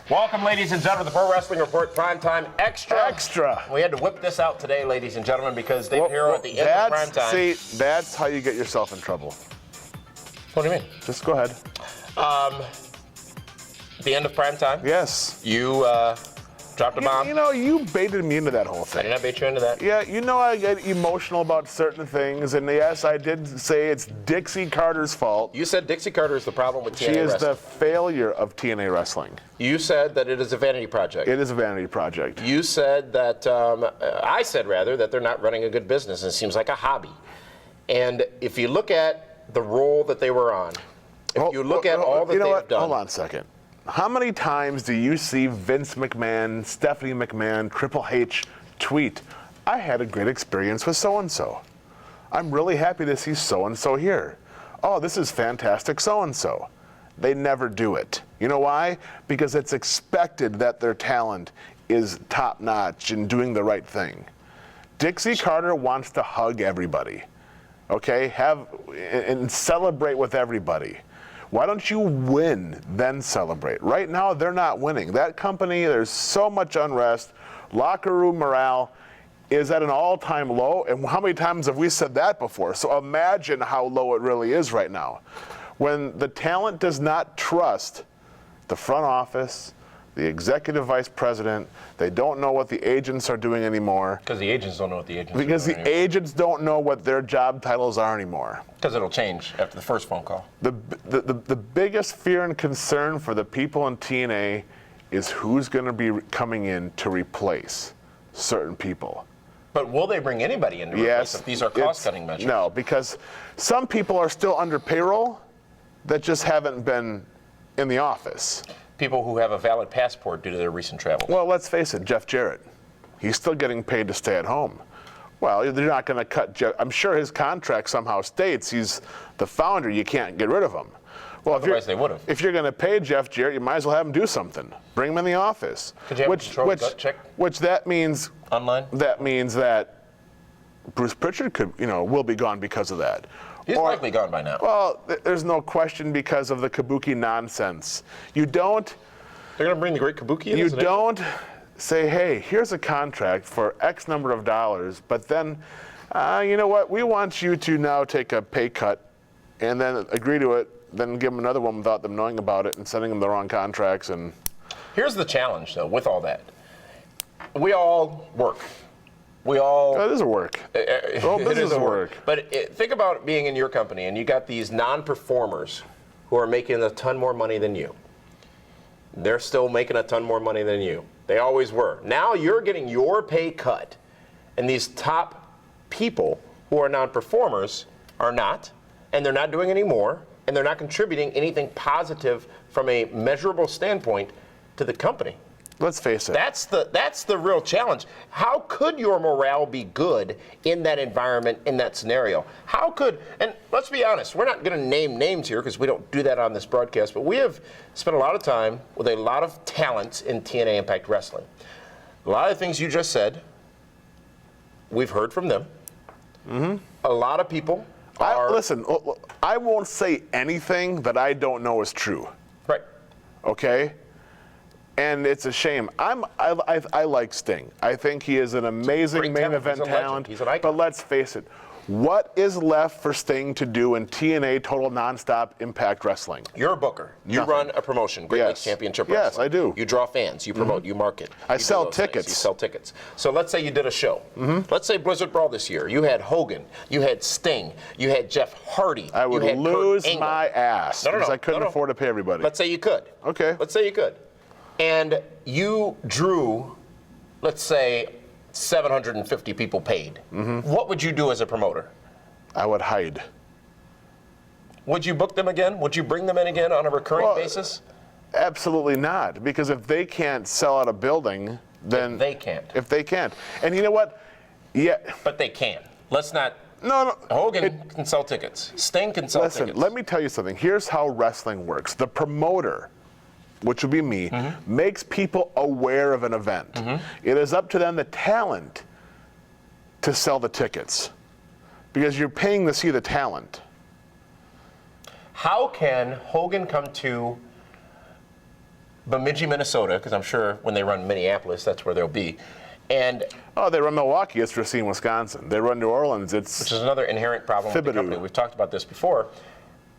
Welcome, ladies and gentlemen, to the Pro Wrestling Report PrimeTime Extra. We had to whip this out today, ladies and gentlemen, because they're here at the end of PrimeTime. See, that's how you get yourself in trouble. What do you mean? Just go ahead. The end of PrimeTime? Yes. You dropped a bomb? You know, you baited me into that whole thing. I did not bait you into that. Yeah, you know I get emotional about certain things, and yes, I did say it's Dixie Carter's fault. You said Dixie Carter is the problem with TNA She is wrestling. the failure of TNA wrestling. You said that it is a vanity project. It is a vanity project. You said that, I said rather, that they're not running a good business. It seems like a hobby. And if you look at the role that they were on, if you look at all that they've done. Hold on a second. How many times do you see Vince McMahon, Stephanie McMahon, Triple H tweet, I had a great experience with so-and-so. I'm really happy to see so-and-so here. Oh, this is fantastic so-and-so. They never do it. You know why? Because it's expected that their talent is top-notch and doing the right thing. Dixie Carter wants to hug everybody, okay? And celebrate with everybody. Why don't you win, then celebrate? Right now, they're not winning. That company, there's so much unrest. Locker room morale is at an all-time low. And how many times have we said that before? So imagine how low it really is right now. When the talent does not trust the front office, the executive vice president, they don't know what the agents are doing anymore. Because the agents don't know what the agents are doing Because the agents don't know what their job titles are anymore. Because it'll change after the first phone call. The biggest fear and concern for the people in TNA is who's going to be coming in to replace certain people. But will they bring anybody in to replace if these are cost-cutting measures? No, because some people are still under payroll that just haven't been in the office. People who have a valid passport due to their recent travel. Well, let's face it, Jeff Jarrett. He's still getting paid to stay at home. Well, they're not going to cut Jeff. I'm sure his contract somehow states he's the founder. You can't get rid of him. Well, otherwise they would have. If you're going to pay Jeff Jarrett, you might as well have him do something. Bring him in the office. Could you have a gut check? Which that means online. That means that Bruce Pritchard will be gone because of that. He's likely gone by now. Well, there's no question because of the Kabuki nonsense. They're going to bring the great Kabuki in? You don't say, hey, here's a contract for X number of dollars, but then, you know what, we want you to now take a pay cut and then agree to it, then give them another one without them knowing about it and sending them the wrong contracts. And here's the challenge, though, with all that. We all work. We all. It is a work. It is a work. But think about being in your company and you got these non-performers who are making a ton more money than you. They're still making a ton more money than you. They always were. Now you're getting your pay cut, and these top people who are non-performers are not, and they're not doing any more, and they're not contributing anything positive from a measurable standpoint to the company. Let's face it. That's the real challenge. How could your morale be good in that environment, in that scenario? How could, and let's be honest, we're not going to name names here because we don't do that on this broadcast, but we have spent a lot of time with a lot of talents in TNA Impact Wrestling. A lot of the things you just said, we've heard from them. Mm-hmm. A lot of people listen, I won't say anything that I don't know is true. Right. Okay? And it's a shame. I like Sting. I think he is an amazing main event talent. He's an icon. But let's face it, what is left for Sting to do in TNA Total Nonstop Impact Wrestling? You're a booker. You Nothing. run a promotion, Great Lakes Championship Wrestling. Yes, I do. You draw fans. You promote. You market. I sell tickets. You sell tickets. So let's say you did a show. Let's say Blizzard Brawl this year. You had Hogan. You had Sting. You had Jeff Hardy. I would lose my ass because I couldn't afford to pay everybody. Let's say you could. Okay. Let's say you could. And you drew, let's say, 750 people paid. What would you do as a promoter? I would hide. Would you book them again? Would you bring them in again on a recurring basis? Absolutely not. Because if they can't sell out a building, then... If they can't. And you know what? Yeah. But they can. Let's not... No. Hogan can sell tickets. Sting can sell tickets. Listen, let me tell you something. Here's how wrestling works. The promoter, which would be me, makes people aware of an event. It is up to them, the talent, to sell the tickets. Because you're paying to see the talent. How can Hogan come to Bemidji, Minnesota, because I'm sure when they run Minneapolis, that's where they'll be. And they run Milwaukee, it's Racine, Wisconsin. They run New Orleans, it's which is another inherent problem with the company. We've talked about this before.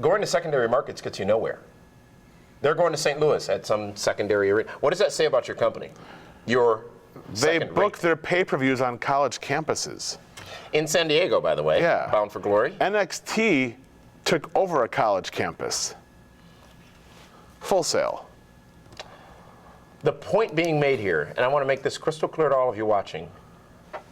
Going to secondary markets gets you nowhere. They're going to St. Louis at some secondary arena. What does that say about your company? They book their pay-per-views on college campuses. In San Diego, by the way. Yeah. Bound for Glory. NXT took over a college campus. Full Sail. The point being made here, and I want to make this crystal clear to all of you watching,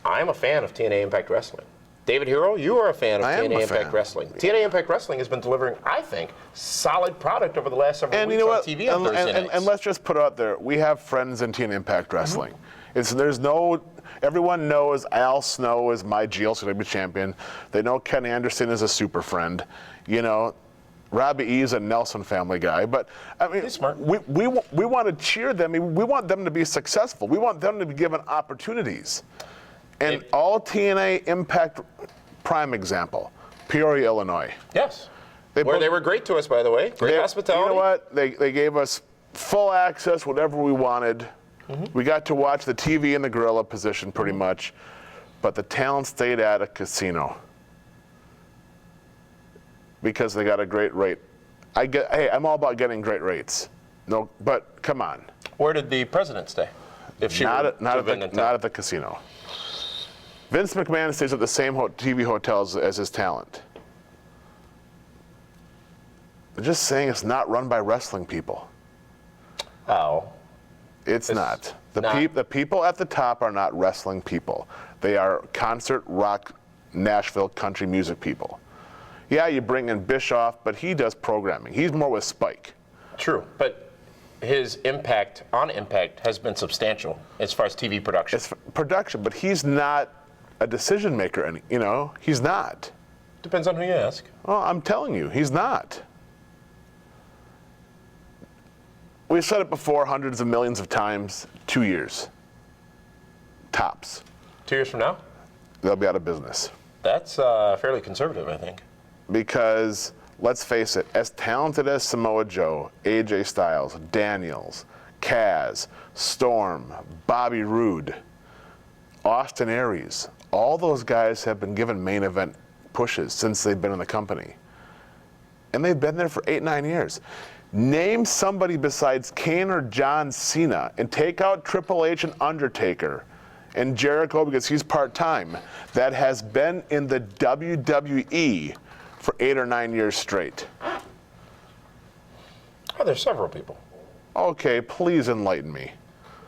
I'm a fan of TNA Impact Wrestling. David Hero, you are a fan of TNA Impact Wrestling. TNA Impact Wrestling has been delivering, I think, solid product over the last several weeks on TV on Thursday nights. And let's just put it out there, we have friends in TNA Impact Wrestling. Everyone knows Al Snow is my GLCW champion. They know Ken Anderson is a super friend. You know, Robbie E is a Nelson family guy, but I mean, he's smart. We want to cheer them. We want them to be successful. We want them to be given opportunities. And all TNA Impact, prime example, Peoria, Illinois. Yes. They were great to us, by the way. Great hospitality. You know what? They gave us full access, whatever we wanted. We got to watch the TV in the gorilla position pretty much, but the talent stayed at a casino. Because they got a great rate. Hey, I'm all about getting great rates. No, but come on. Where did the president stay? If she not at the casino. Vince McMahon stays at the same TV hotels as his talent. I'm just saying it's not run by wrestling people. Oh. It's not. The people at the top are not wrestling people. They are concert, rock, Nashville country music people. Yeah, you bring in Bischoff, but he does programming. He's more with Spike. True, but his impact on Impact has been substantial as far as TV production. It's production, but he's not a decision maker. He's not. Depends on who you ask. Well, I'm telling you, he's not. We've said it before hundreds of millions of times. 2 years. Tops. 2 years from now? They'll be out of business. That's fairly conservative, I think. Because, let's face it, as talented as Samoa Joe, AJ Styles, Daniels, Kaz, Storm, Bobby Roode, Austin Aries, all those guys have been given main event pushes since they've been in the company. And they've been there for 8-9 years. Name somebody besides Kane or John Cena and take out Triple H and Undertaker and Jericho because he's part-time that has been in the WWE for 8 or 9 years straight. Oh, there's several people. Okay, please enlighten me.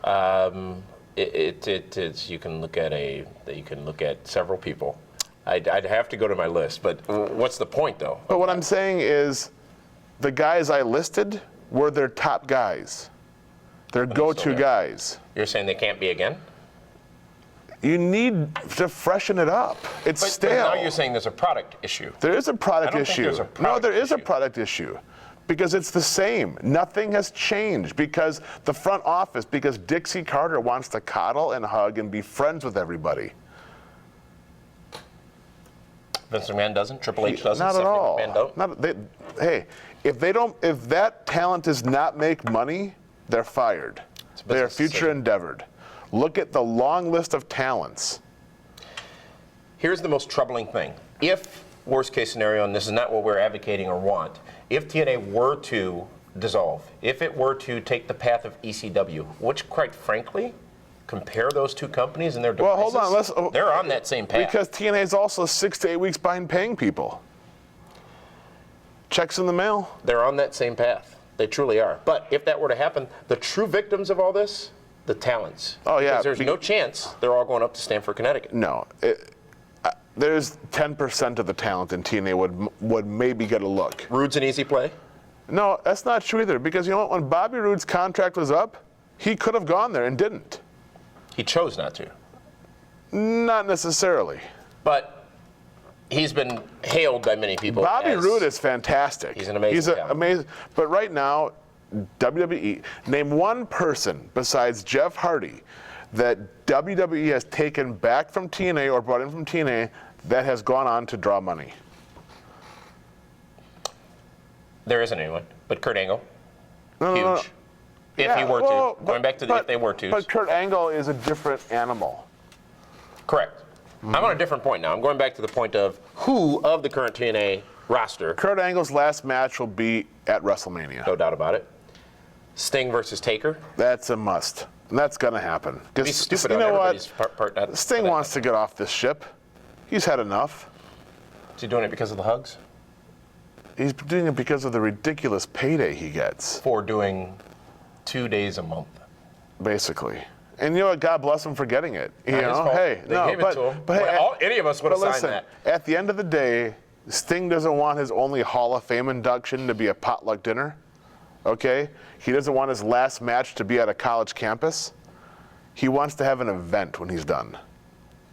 You can look at several people. I'd have to go to my list, but what's the point though? But what I'm saying is, the guys I listed were their top guys, their go-to guys. You're saying they can't be again? You need to freshen it up. It's stale. But now you're saying there's a product issue. There is a product issue. No, there is a product issue. Because it's the same. Nothing has changed. Because the front office, because Dixie Carter wants to coddle and hug and be friends with everybody. Vince McMahon doesn't. Triple H doesn't. Not at all. McMahon don't. Hey, if that talent does not make money, they're fired. They are future endeavored. Look at the long list of talents. Here's the most troubling thing. If, worst case scenario, and this is not what we're advocating or want, if TNA were to dissolve, if it were to take the path of ECW, which quite frankly, compare those two companies and their devices, well, hold on. They're on that same path. Because TNA is also 6 to 8 weeks behind paying people. Checks in the mail. They're on that same path. They truly are. But if that were to happen, the true victims of all this, the talents. Oh, yeah. Because there's no chance they're all going up to Stamford, Connecticut. No. There's 10% of the talent in TNA would maybe get a look. Roode's an easy play? No, that's not true either. Because you know what? When Bobby Roode's contract was up, he could have gone there and didn't. He chose not to. Not necessarily. But he's been hailed by many people. Bobby Roode is fantastic. He's an amazing talent. Amazing. But right now, WWE, name one person besides Jeff Hardy that WWE has taken back from TNA or brought in from TNA that has gone on to draw money. There isn't anyone, but Kurt Angle. No. If he were to. Going back to the if they were to. But Kurt Angle is a different animal. Correct. I'm on a different point now. I'm going back to the point of who of the current TNA roster. Kurt Angle's last match will be at WrestleMania. No doubt about it. Sting versus Taker. That's a must. And that's going to happen. It'd be stupid you on know everybody's what? Sting wants to get off this ship. He's had enough. Is he doing it because of the hugs? He's doing it because of the ridiculous payday he gets. For doing 2 days a month. Basically. And you know what? God bless him for getting it. You Not know, his fault. hey, they no, gave it to him. But hey, any of us would have signed listen, that. At the end of the day, Sting doesn't want his only Hall of Fame induction to be a potluck dinner. Okay? He doesn't want his last match to be at a college campus. He wants to have an event when he's done.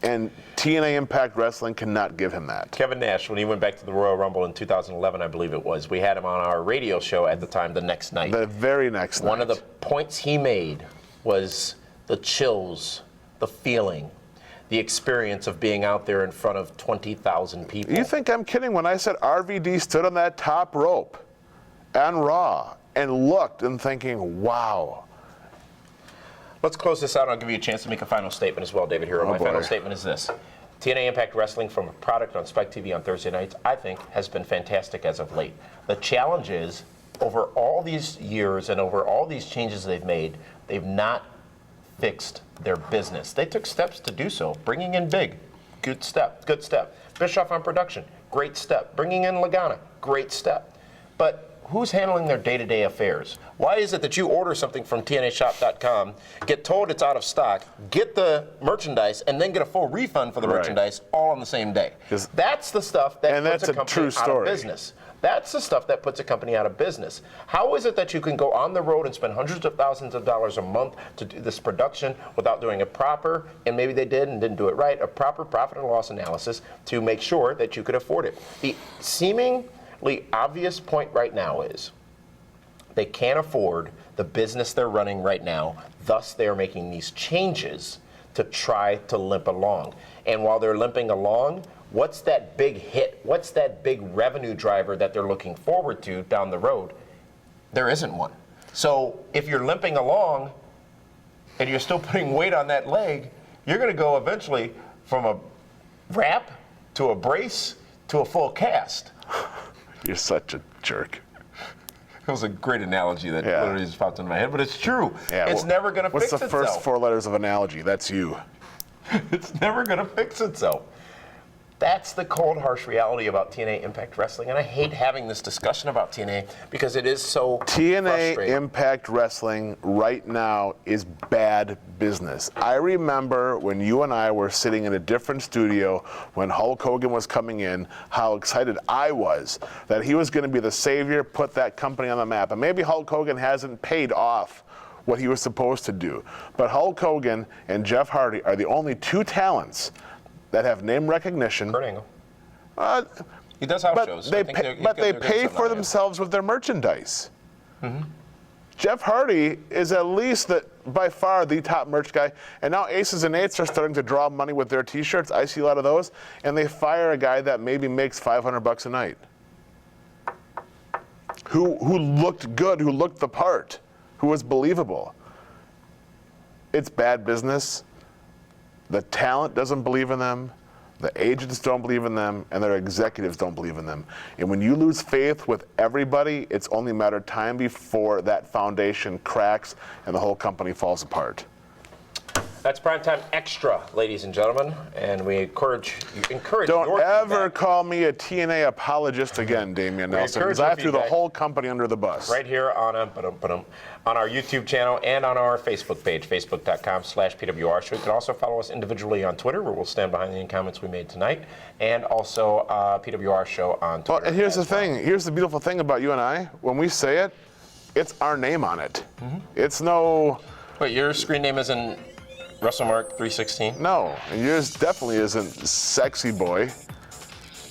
And TNA Impact Wrestling cannot give him that. Kevin Nash, when he went back to the Royal Rumble in 2011, I believe it was, we had him on our radio show at the time the next night. The very next night. One of the points he made was the chills, the feeling, the experience of being out there in front of 20,000 people. You think I'm kidding when I said RVD stood on that top rope on Raw and looked and thinking, wow. Let's close this out. I'll give you a chance to make a final statement as well, David Hero. My final statement is this. TNA Impact Wrestling from a product on Spike TV on Thursday nights, I think, has been fantastic as of late. The challenge is, over all these years and over all these changes they've made, they've not fixed their business. They took steps to do so, bringing in Big, good step, good step. Bischoff on production, great step. Bringing in Lagana, great step. But who's handling their day-to-day affairs? Why is it that you order something from TNAshop.com, get told it's out of stock, get the merchandise, and then get a full refund for the merchandise all on the same day? That's the stuff that puts a company out of business. That's the stuff that puts a company out of business. How is it that you can go on the road and spend hundreds of thousands of dollars a month to do this production without doing a proper, and maybe they did and didn't do it right, a proper profit and loss analysis to make sure that you could afford it? The seemingly obvious point right now is they can't afford the business they're running right now, thus they're making these changes to try to limp along. And while they're limping along, what's that big hit? What's that big revenue driver that they're looking forward to down the road? There isn't one. So if you're limping along and you're still putting weight on that leg, you're going to go eventually from a wrap to a brace to a full cast. You're such a jerk. It was a great analogy that literally just popped into my head, but it's true. Yeah, it's never going to fix itself. What's the first 4 letters of analogy? That's you. It's never going to fix itself. That's the cold, harsh reality about TNA Impact Wrestling, and I hate having this discussion about TNA because it is so TNA Impact Wrestling right now is bad business. I remember when you and I were sitting in a different studio when Hulk Hogan was coming in, how excited I was that he was going to be the savior, put that company on the map. And maybe Hulk Hogan hasn't paid off what he was supposed to do. But Hulk Hogan and Jeff Hardy are the only 2 talents that have name recognition. Kurt Angle. He does house shows. They pay for themselves with their merchandise. Mm-hmm. Jeff Hardy is at least by far the top merch guy. And now Aces and Eights are starting to draw money with their T-shirts. I see a lot of those. And they fire a guy that maybe makes $500 a night. Who looked good, who looked the part, who was believable. It's bad business. The talent doesn't believe in them, the agents don't believe in them, and their executives don't believe in them. And when you lose faith with everybody, it's only a matter of time before that foundation cracks and the whole company falls apart. That's PrimeTime Xtra, ladies and gentlemen, and we encourage Don't ever call me a TNA apologist again, Damian Nelson, because I threw the whole company under the bus. Right here on our YouTube channel and on our Facebook page, facebook.com/PWR show. You can also follow us individually on Twitter, where we'll stand behind the comments we made tonight, and also PWR show on Twitter. Well, and here's the thing. Here's the beautiful thing about you and I. When we say it, it's our name on it. Mm-hmm. It's no... Wait, your screen name isn't... WrestleMark 316? No, and yours definitely isn't Sexy Boy,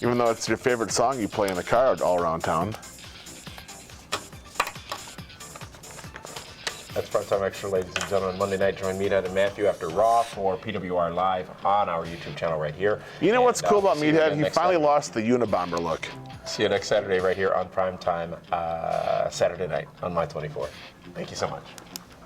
even though it's your favorite song you play in the car all around town. That's PrimeTime Extra, ladies and gentlemen. Monday night, join Meathead and Matthew after Raw for PWR Live on our YouTube channel right here. You know what's cool about Meathead? He finally lost the Unabomber look. See you next Saturday right here on PrimeTime, Saturday night on My 24. Thank you so much.